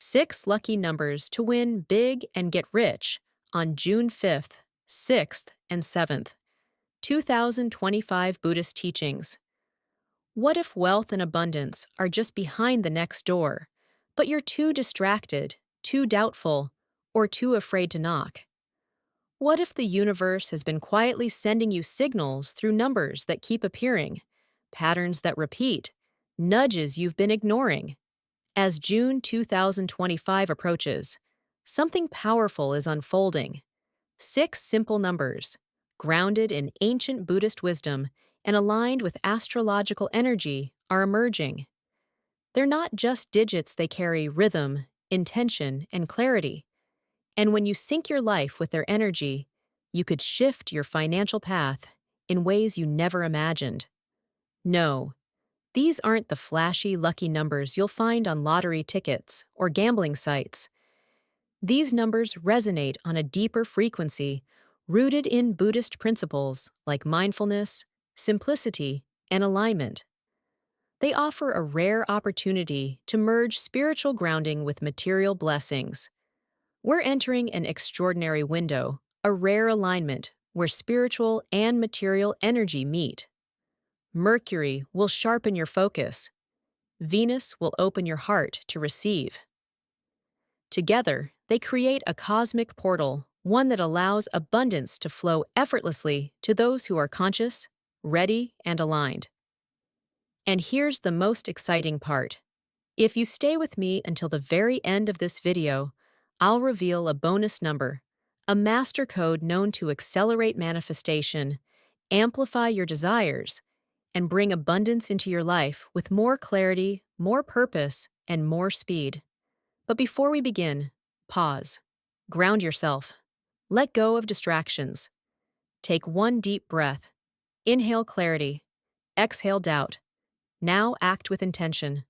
6 lucky numbers to win big and get rich on June 5th, 6th, and 7th. 2025 Buddhist teachings. What if wealth and abundance are just behind the next door, but you're too distracted, too doubtful, or too afraid to knock? What if the universe has been quietly sending you signals through numbers that keep appearing, patterns that repeat, nudges you've been ignoring? As June 2025 approaches, something powerful is unfolding. 6 simple numbers, grounded in ancient Buddhist wisdom and aligned with astrological energy, are emerging. They're not just digits, they carry rhythm, intention, and clarity. And when you sync your life with their energy, you could shift your financial path in ways you never imagined. No, these aren't the flashy, lucky numbers you'll find on lottery tickets or gambling sites. These numbers resonate on a deeper frequency, rooted in Buddhist principles like mindfulness, simplicity, and alignment. They offer a rare opportunity to merge spiritual grounding with material blessings. We're entering an extraordinary window, a rare alignment where spiritual and material energy meet. Mercury will sharpen your focus. Venus will open your heart to receive. Together, they create a cosmic portal, one that allows abundance to flow effortlessly to those who are conscious, ready, and aligned. And here's the most exciting part. If you stay with me until the very end of this video, I'll reveal a bonus number, a master code known to accelerate manifestation, amplify your desires, and bring abundance into your life with more clarity, more purpose, and more speed. But before we begin, pause. Ground yourself. Let go of distractions. Take one deep breath. Inhale clarity. Exhale doubt. Now act with intention.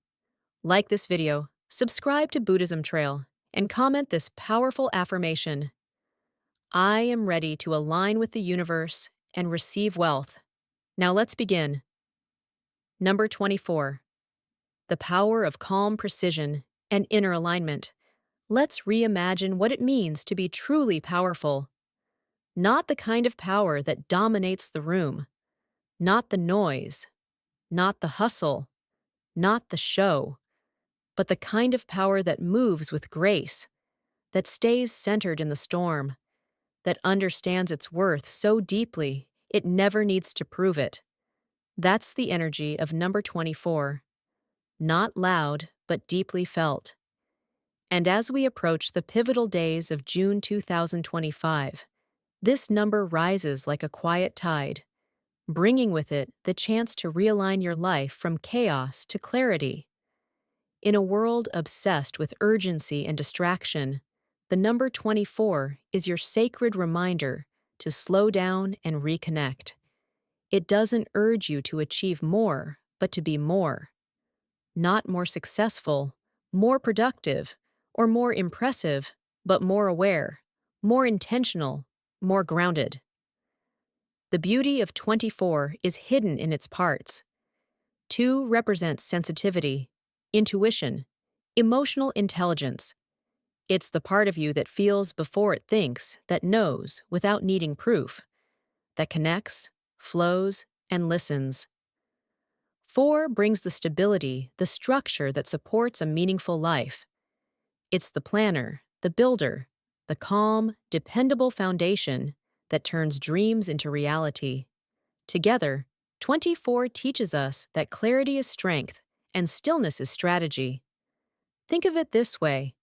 Like this video, subscribe to Buddhism Trail, and comment this powerful affirmation. I am ready to align with the universe and receive wealth. Now let's begin. Number 24. The power of calm precision and inner alignment. Let's reimagine what it means to be truly powerful. Not the kind of power that dominates the room. Not the noise. Not the hustle. Not the show. But the kind of power that moves with grace, that stays centered in the storm, that understands its worth so deeply it never needs to prove it. That's the energy of number 24. Not loud, but deeply felt. And as we approach the pivotal days of June 2025, this number rises like a quiet tide, bringing with it the chance to realign your life from chaos to clarity. In a world obsessed with urgency and distraction, the number 24 is your sacred reminder to slow down and reconnect. It doesn't urge you to achieve more, but to be more. Not more successful, more productive, or more impressive, but more aware, more intentional, more grounded. The beauty of 24 is hidden in its parts. 2 represents sensitivity, intuition, emotional intelligence. It's the part of you that feels before it thinks, that knows without needing proof, that connects, flows, and listens. 4 brings the stability, the structure that supports a meaningful life. It's the planner, the builder, the calm, dependable foundation that turns dreams into reality. Together, 24 teaches us that clarity is strength and stillness is strategy. Think of it this way.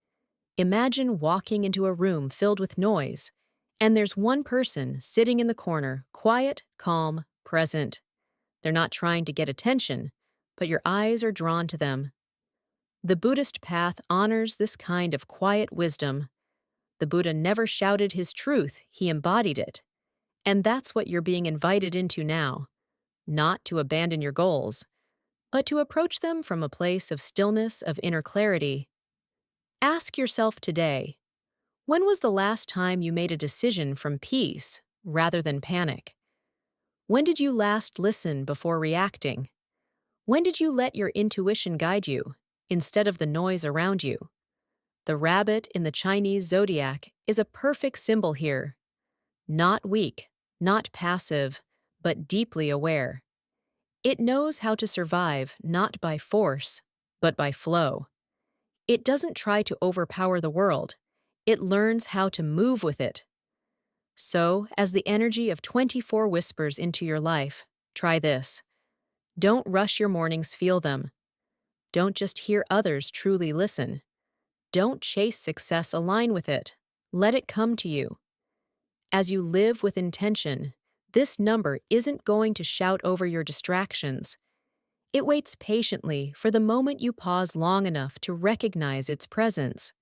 Imagine walking into a room filled with noise, and there's one person sitting in the corner, quiet, calm, present. They're not trying to get attention, but your eyes are drawn to them. The Buddhist path honors this kind of quiet wisdom. The Buddha never shouted his truth, he embodied it. And that's what you're being invited into now. Not to abandon your goals, but to approach them from a place of stillness, of inner clarity. Ask yourself today, when was the last time you made a decision from peace rather than panic? When did you last listen before reacting? When did you let your intuition guide you, instead of the noise around you? The rabbit in the Chinese zodiac is a perfect symbol here. Not weak, not passive, but deeply aware. It knows how to survive not by force, but by flow. It doesn't try to overpower the world. It learns how to move with it. So, as the energy of 24 whispers into your life, try this. Don't rush your mornings, feel them. Don't just hear others, truly listen. Don't chase success, align with it. Let it come to you. As you live with intention, this number isn't going to shout over your distractions. It waits patiently for the moment you pause long enough to recognize its presence.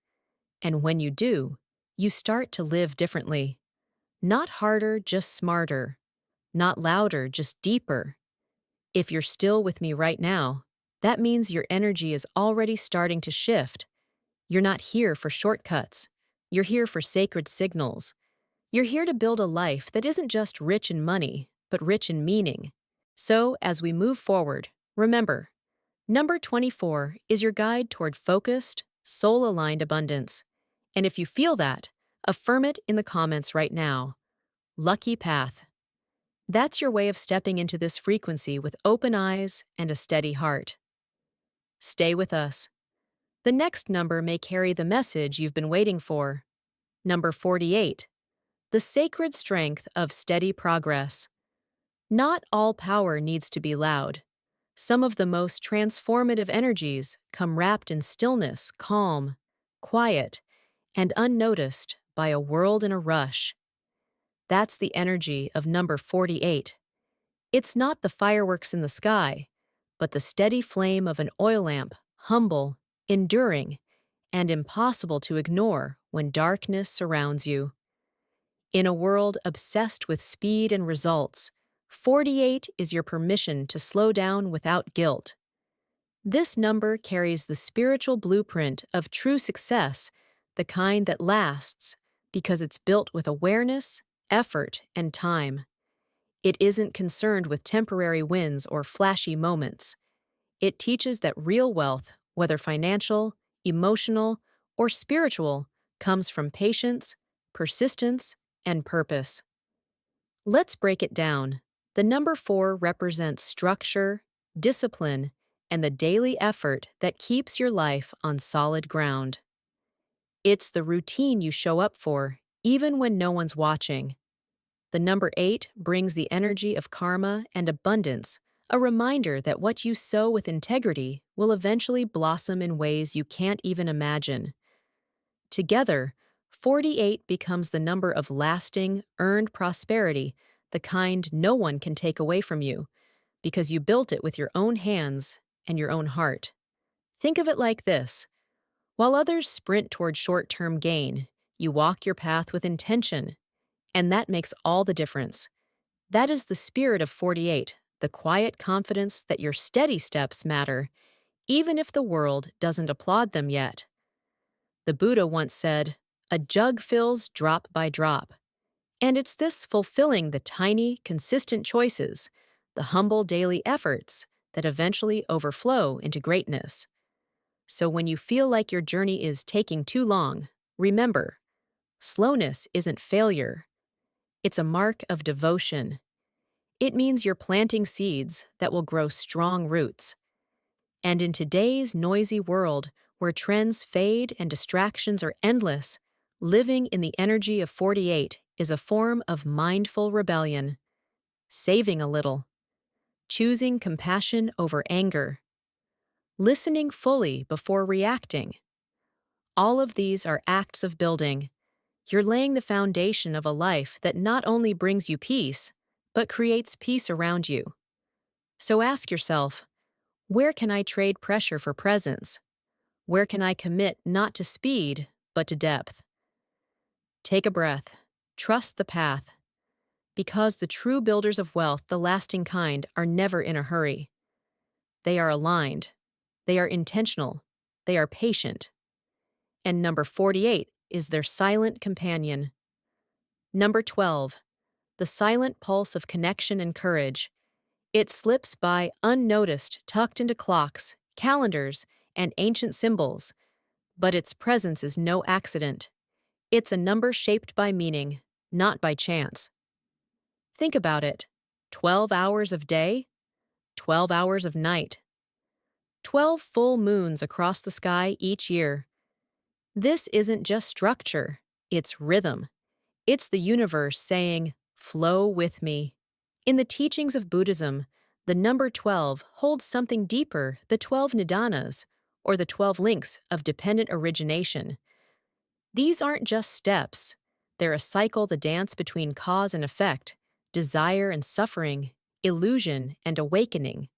And when you do, you start to live differently. Not harder, just smarter. Not louder, just deeper. If you're still with me right now, that means your energy is already starting to shift. You're not here for shortcuts. You're here for sacred signals. You're here to build a life that isn't just rich in money, but rich in meaning. So, as we move forward, remember, number 24 is your guide toward focused, soul-aligned abundance. And if you feel that, affirm it in the comments right now. Lucky path. That's your way of stepping into this frequency with open eyes and a steady heart. Stay with us. The next number may carry the message you've been waiting for. Number 48. The sacred strength of steady progress. Not all power needs to be loud. Some of the most transformative energies come wrapped in stillness, calm, quiet, and unnoticed by a world in a rush. That's the energy of number 48. It's not the fireworks in the sky, but the steady flame of an oil lamp, humble, enduring, and impossible to ignore when darkness surrounds you. In a world obsessed with speed and results, 48 is your permission to slow down without guilt. This number carries the spiritual blueprint of true success, the kind that lasts because it's built with awareness, effort, and time. It isn't concerned with temporary wins or flashy moments. It teaches that real wealth, whether financial, emotional, or spiritual, comes from patience, persistence, and purpose. Let's break it down. The number 4 represents structure, discipline, and the daily effort that keeps your life on solid ground. It's the routine you show up for, even when no one's watching. The number 8 brings the energy of karma and abundance, a reminder that what you sow with integrity will eventually blossom in ways you can't even imagine. Together, 48 becomes the number of lasting, earned prosperity, the kind no one can take away from you, because you built it with your own hands and your own heart. Think of it like this. While others sprint toward short-term gain, you walk your path with intention, and that makes all the difference. That is the spirit of 48, the quiet confidence that your steady steps matter, even if the world doesn't applaud them yet. The Buddha once said, "A jug fills drop by drop." And it's this fulfilling the tiny, consistent choices, the humble daily efforts, that eventually overflow into greatness. So when you feel like your journey is taking too long, remember, slowness isn't failure. It's a mark of devotion. It means you're planting seeds that will grow strong roots. And in today's noisy world, where trends fade and distractions are endless, living in the energy of 48 is a form of mindful rebellion. Saving a little. Choosing compassion over anger. Listening fully before reacting. All of these are acts of building. You're laying the foundation of a life that not only brings you peace, but creates peace around you. So ask yourself, where can I trade pressure for presence? Where can I commit not to speed, but to depth? Take a breath. Trust the path. Because the true builders of wealth, the lasting kind, are never in a hurry. They are aligned. They are intentional. They are patient. And number 48 is their silent companion. Number 12, the silent pulse of connection and courage. It slips by unnoticed, tucked into clocks, calendars, and ancient symbols, But its presence is no accident. It's a number shaped by meaning, not by chance. Think about it. 12 hours of day, 12 hours of night, 12 full moons across the sky each year. This isn't just structure, it's rhythm. It's the universe saying, "Flow with me." In the teachings of Buddhism, the number 12 holds something deeper, the 12 nidanas, or the 12 links of dependent origination. These aren't just steps, they're a cycle, the dance between cause and effect, desire and suffering, illusion and awakening.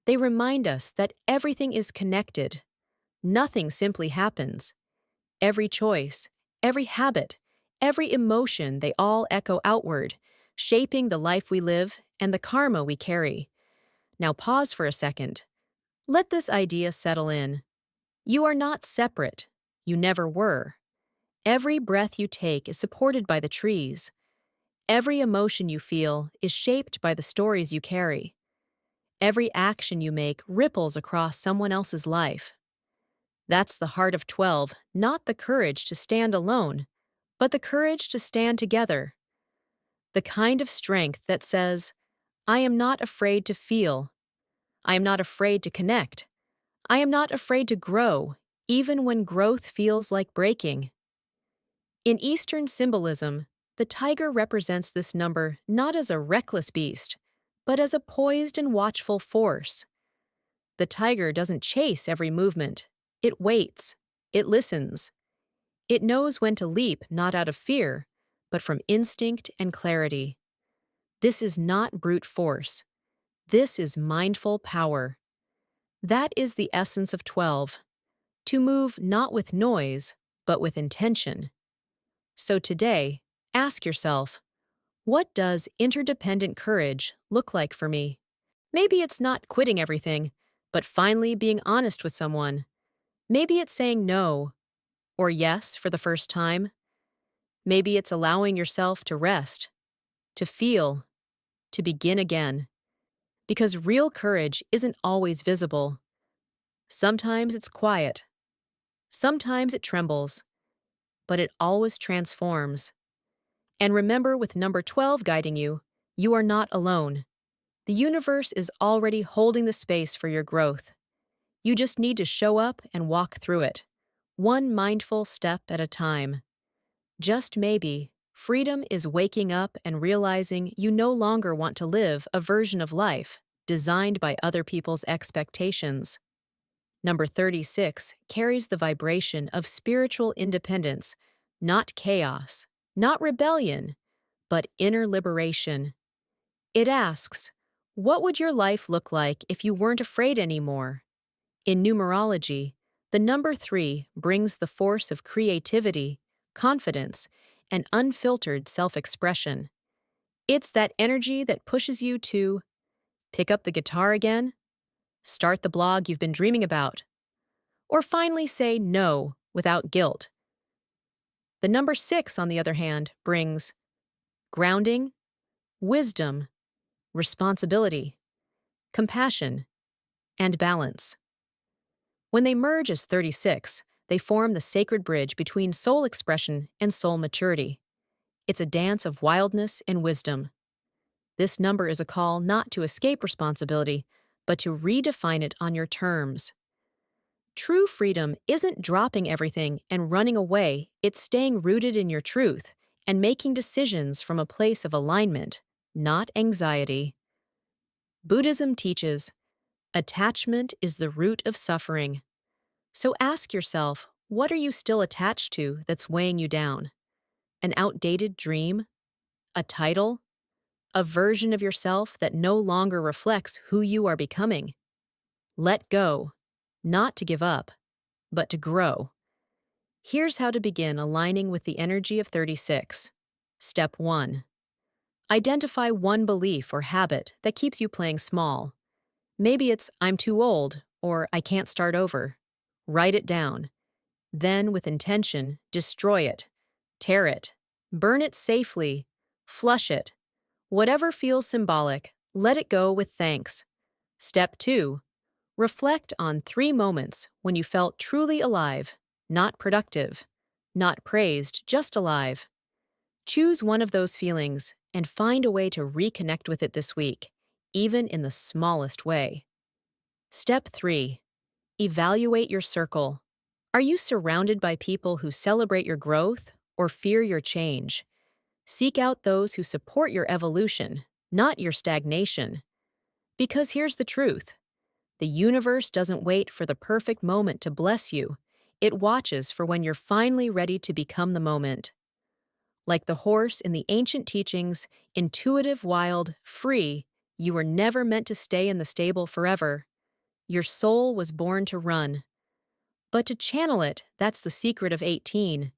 They remind us that everything is connected. Nothing simply happens. Every choice, every habit, every emotion, they all echo outward, shaping the life we live and the karma we carry. Now pause for a second. Let this idea settle in. You are not separate. You never were. Every breath you take is supported by the trees. Every emotion you feel is shaped by the stories you carry. Every action you make ripples across someone else's life. That's the heart of 12, not the courage to stand alone, but the courage to stand together. The kind of strength that says, I am not afraid to feel. I am not afraid to connect. I am not afraid to grow, even when growth feels like breaking. In Eastern symbolism, the tiger represents this number not as a reckless beast, but as a poised and watchful force. The tiger doesn't chase every movement. It waits. It listens. It knows when to leap, not out of fear, but from instinct and clarity. This is not brute force. This is mindful power. That is the essence of 12. To move not with noise, but with intention. So today, ask yourself, what does interdependent courage look like for me? Maybe it's not quitting everything, but finally being honest with someone. Maybe it's saying no or yes for the first time. Maybe it's allowing yourself to rest, to feel, to begin again. Because real courage isn't always visible. Sometimes it's quiet. Sometimes it trembles. But it always transforms. And remember, with number 12 guiding you, you are not alone. The universe is already holding the space for your growth. You just need to show up and walk through it, one mindful step at a time. Just maybe, freedom is waking up and realizing you no longer want to live a version of life designed by other people's expectations. Number 36 carries the vibration of spiritual independence, not chaos, not rebellion, but inner liberation. It asks, what would your life look like if you weren't afraid anymore? In numerology, the number 3 brings the force of creativity, confidence, and unfiltered self-expression. It's that energy that pushes you to pick up the guitar again, start the blog you've been dreaming about, or finally say no without guilt. The number 6, on the other hand, brings grounding, wisdom, responsibility, compassion, and balance. When they merge as 36, they form the sacred bridge between soul expression and soul maturity. It's a dance of wildness and wisdom. This number is a call not to escape responsibility, but to redefine it on your terms. True freedom isn't dropping everything and running away, it's staying rooted in your truth and making decisions from a place of alignment, not anxiety. Buddhism teaches, attachment is the root of suffering. So ask yourself, what are you still attached to that's weighing you down? An outdated dream? A title? A version of yourself that no longer reflects who you are becoming? Let go, not to give up, but to grow. Here's how to begin aligning with the energy of 36. Step 1. Identify one belief or habit that keeps you playing small. Maybe it's, I'm too old, or I can't start over. Write it down. Then, with intention, destroy it. Tear it. Burn it safely. Flush it. Whatever feels symbolic, let it go with thanks. Step 2. Reflect on 3 moments when you felt truly alive. not productive, not praised, just alive. Choose one of those feelings and find a way to reconnect with it this week, even in the smallest way. Step 3. Evaluate your circle. Are you surrounded by people who celebrate your growth or fear your change? Seek out those who support your evolution, not your stagnation. Because here's the truth: the universe doesn't wait for the perfect moment to bless you, it watches for when you're finally ready to become the moment. Like the horse in the ancient teachings, intuitive, wild, free, you were never meant to stay in the stable forever. Your soul was born to run. But to channel it, that's the secret of 18.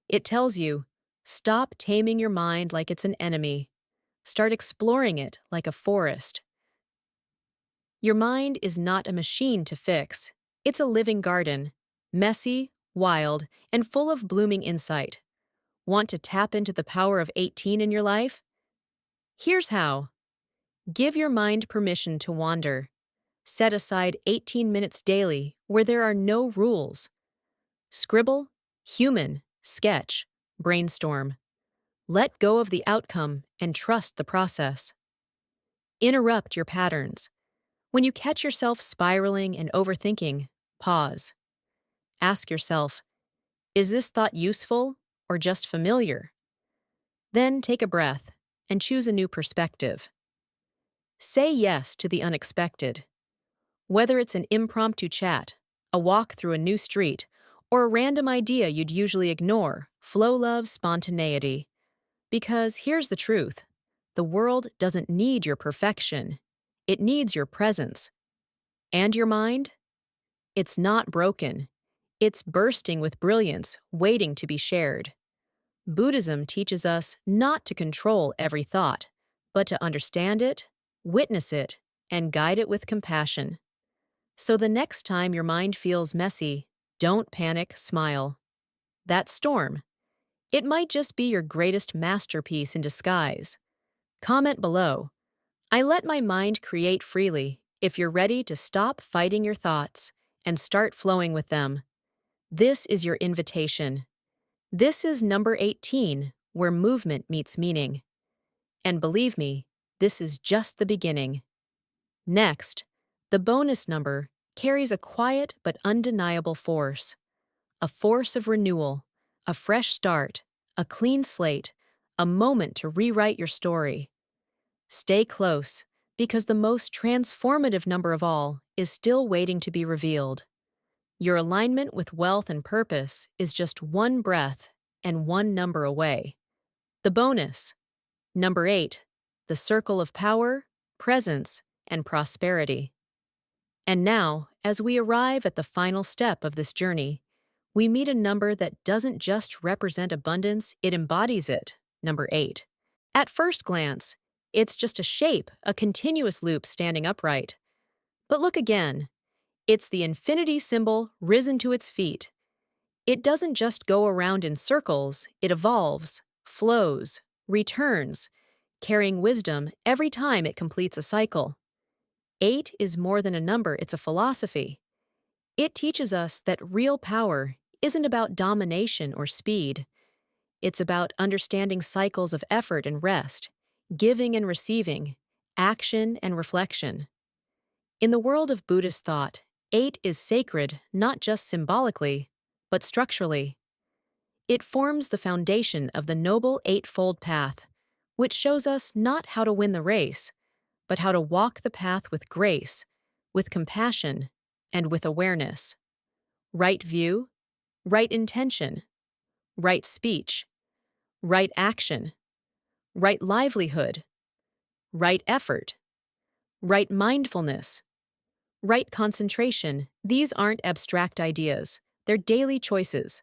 It tells you, stop taming your mind like it's an enemy. Start exploring it like a forest. Your mind is not a machine to fix. It's a living garden, messy, wild, and full of blooming insight. Want to tap into the power of 18 in your life? Here's how. Give your mind permission to wander. Set aside 18 minutes daily where there are no rules. Scribble, human, sketch, brainstorm. Let go of the outcome and trust the process. Interrupt your patterns. When you catch yourself spiraling and overthinking, pause. Ask yourself, is this thought useful or just familiar? Then take a breath and choose a new perspective. Say yes to the unexpected. Whether it's an impromptu chat, a walk through a new street, or a random idea you'd usually ignore, flow loves spontaneity. Because here's the truth: the world doesn't need your perfection, it needs your presence. And your mind? It's not broken. It's bursting with brilliance, waiting to be shared. Buddhism teaches us not to control every thought, but to understand it, witness it, and guide it with compassion. So the next time your mind feels messy, don't panic, smile. That storm, it might just be your greatest masterpiece in disguise. Comment below. I let my mind create freely if you're ready to stop fighting your thoughts and start flowing with them. This is your invitation. This is number 18, where movement meets meaning. And believe me, this is just the beginning. Next, the bonus number carries a quiet but undeniable force. A force of renewal, a fresh start, a clean slate, a moment to rewrite your story. Stay close, because the most transformative number of all is still waiting to be revealed. Your alignment with wealth and purpose is just one breath and one number away. The bonus, number 8, the circle of power, presence, and prosperity. And now, as we arrive at the final step of this journey, we meet a number that doesn't just represent abundance, it embodies it, number 8. At first glance, it's just a shape, a continuous loop standing upright. But look again. It's the infinity symbol risen to its feet. It doesn't just go around in circles, it evolves, flows, returns, carrying wisdom every time it completes a cycle. 8 is more than a number, it's a philosophy. It teaches us that real power isn't about domination or speed. It's about understanding cycles of effort and rest, giving and receiving, action and reflection. In the world of Buddhist thought, 8 is sacred not just symbolically, but structurally. It forms the foundation of the Noble Eightfold Path, which shows us not how to win the race, but how to walk the path with grace, with compassion, and with awareness. Right view, right intention, right speech, right action, right livelihood, right effort, right mindfulness, right concentration. These aren't abstract ideas, they're daily choices.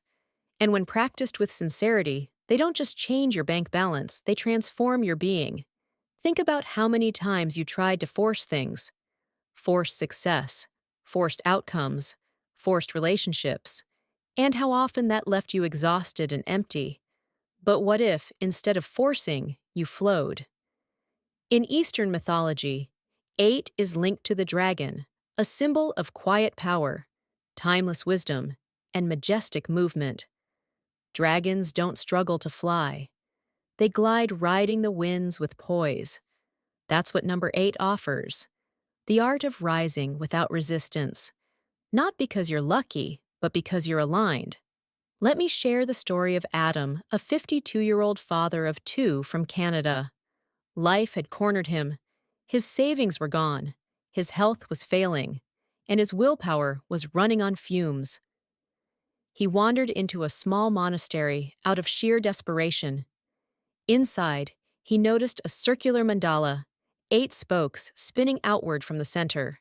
And when practiced with sincerity, they don't just change your bank balance, they transform your being. Think about how many times you tried to force things. Forced success, forced outcomes, forced relationships, and how often that left you exhausted and empty. But what if, instead of forcing, you flowed? In Eastern mythology, 8 is linked to the dragon, a symbol of quiet power, timeless wisdom, and majestic movement. Dragons don't struggle to fly. They glide riding the winds with poise. That's what number 8 offers. The art of rising without resistance. Not because you're lucky, but because you're aligned. Let me share the story of Adam, a 52-year-old father of 2 from Canada. Life had cornered him. His savings were gone, his health was failing, and his willpower was running on fumes. He wandered into a small monastery out of sheer desperation. Inside, he noticed a circular mandala, 8 spokes spinning outward from the center.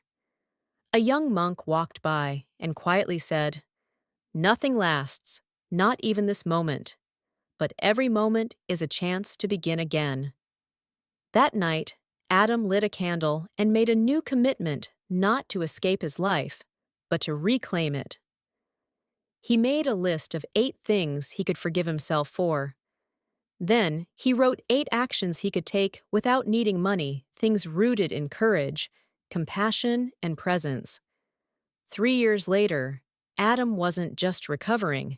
A young monk walked by and quietly said, "Nothing lasts, not even this moment, but every moment is a chance to begin again." That night, Adam lit a candle and made a new commitment not to escape his life, but to reclaim it. He made a list of 8 things he could forgive himself for. Then, he wrote 8 actions he could take without needing money, things rooted in courage, compassion, and presence. 3 years later, Adam wasn't just recovering.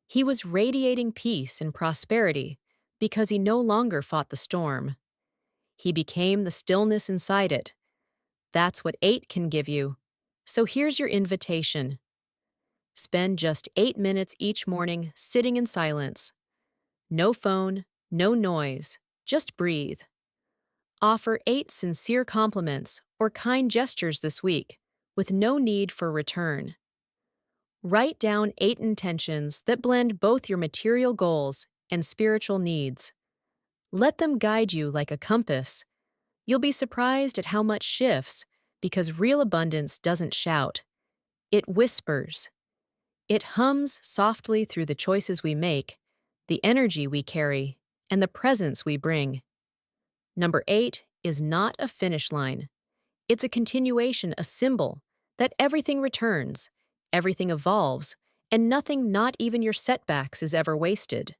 He was radiating peace and prosperity because he no longer fought the storm. He became the stillness inside it. That's what 8 can give you. So here's your invitation. Spend just 8 minutes each morning sitting in silence. No phone, no noise, just breathe. Offer 8 sincere compliments or kind gestures this week, with no need for return. Write down 8 intentions that blend both your material goals and spiritual needs. Let them guide you like a compass. You'll be surprised at how much shifts, because real abundance doesn't shout. It whispers. It hums softly through the choices we make, the energy we carry, and the presence we bring. Number 8 is not a finish line. It's a continuation, a symbol that everything returns, everything evolves, and nothing, not even your setbacks, is ever wasted.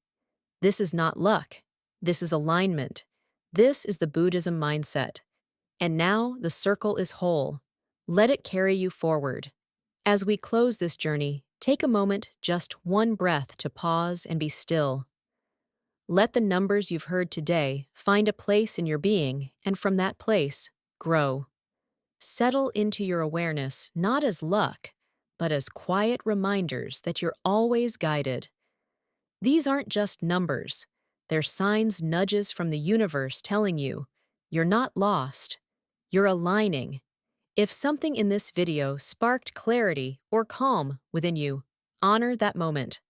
This is not luck. This is alignment. This is the Buddhism mindset. And now the circle is whole. Let it carry you forward. As we close this journey, take a moment, just one breath, to pause and be still. Let the numbers you've heard today find a place in your being, and from that place, grow. Settle into your awareness not as luck, but as quiet reminders that you're always guided. These aren't just numbers. They're signs, nudges from the universe telling you, you're not lost. You're aligning. If something in this video sparked clarity or calm within you, honor that moment.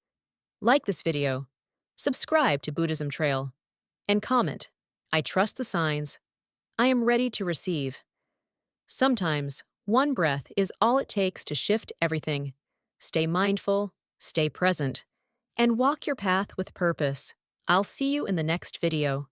Like this video, subscribe to Buddhism Trail, and comment, "I trust the signs. I am ready to receive." Sometimes, one breath is all it takes to shift everything. Stay mindful, stay present, and walk your path with purpose. I'll see you in the next video.